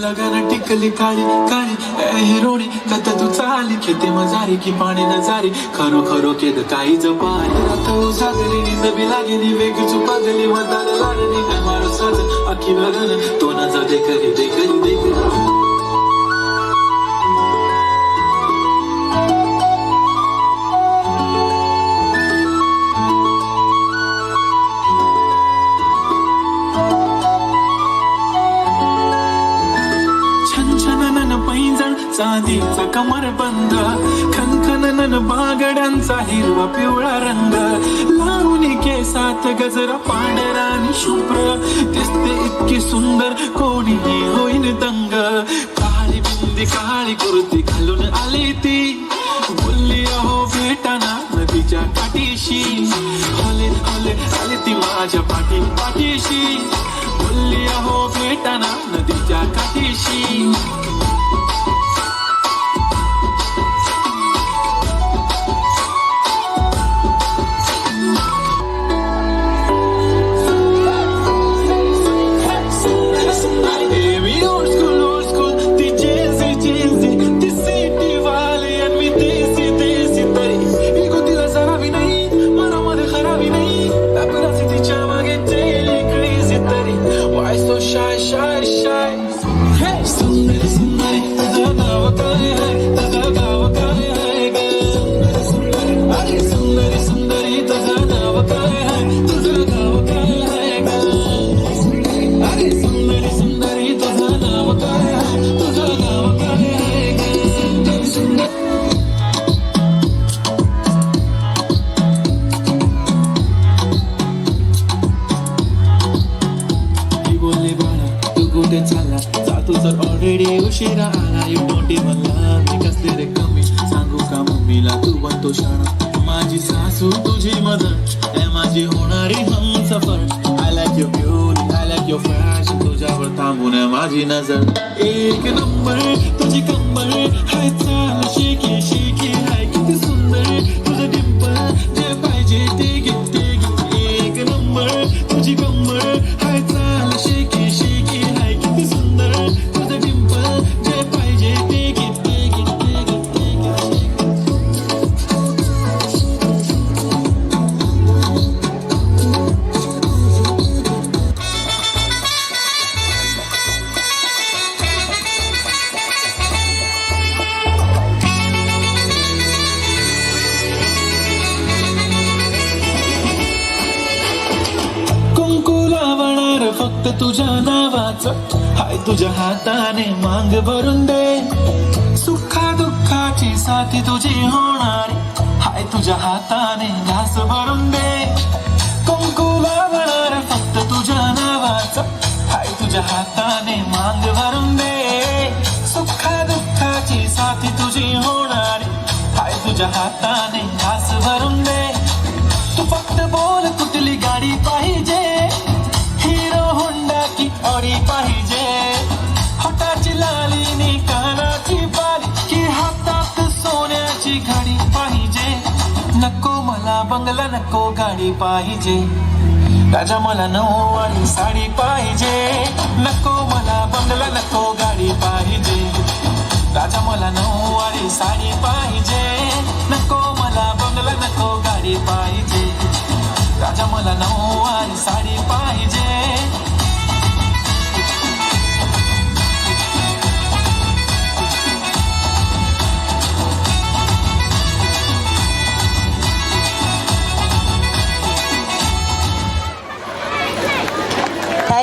लगाना टिकली काळी काळी ए हिरोणी कत तू चाली खेते मजारी की पाणी नजारी खरो खरो केद काही जपाली रात उजागली नींद बी लागेली वेग चुपागली मदार लागली काय मारो साज अखी बघन तो नजर देखली देखली देखली चांदीचा कमरबंद खनखनन बागड्यांचा हिरवा पिवळा रंग लावणी केसात गजरा पांढरा आणि शुभ्र दिसते इतकी सुंदर कोणीही होईन दंग काळी बिंदी काळी कुर्ती घालून आली ती बोलली अहो भेटाना नदीच्या काठीशी हले हले आली ती माझ्या पाठीशी बोलली अहो भेटाना नदीच्या काठीशी ऑलरेडी उशिरा आला you don't even love me कसले रे कमी सांगू का मम्मीला तू बनतो शाणा माझी सासू तुझी मदर ए माझी होणारी Humsafar I like your beauty I like your fashion तुझ्यावर थांबून माझी नजर एक नंबर तुझी कंबर हाय चाल शेकी शेकी हाय किती सुंदर तुझं डिंपल जे पाहिजे ते घे एक नंबर तुझी कंबर हाय चाल शेकी शेकी हाय किती सुंदर फक्त तुझ्या नावाचं हाय तुझ्या हाताने मांग भरून दे सुखा दुःखाची साथी तुझी होणारी हाय तुझ्या हाताने घास भरून दे कुंकू लावणार फक्त तुझ्या नावाचं हाय तुझ्या हाताने मांग भरून दे सुखा दुःखाची साथी तुझी होणारी हाय तुझ्या हाताने घास भरून दे तू फक्त बोल कुठली गाडी पाहिजे हिरो होंडा की ऑडी पाहिजे होटाची लाली नी कानाची बाली की हातात सोन्याची घडी पाहिजे नको मला बंगला नको गाडी पाहिजे राजा मला नऊवारी साडी पाहिजे नको मला बंगला नको गाडी पाहिजे राजा मला नऊवारी साडी पाहिजे नको मला बंगला नको गाडी पाहिजे राजा मला नऊवारी साडी पाहिजे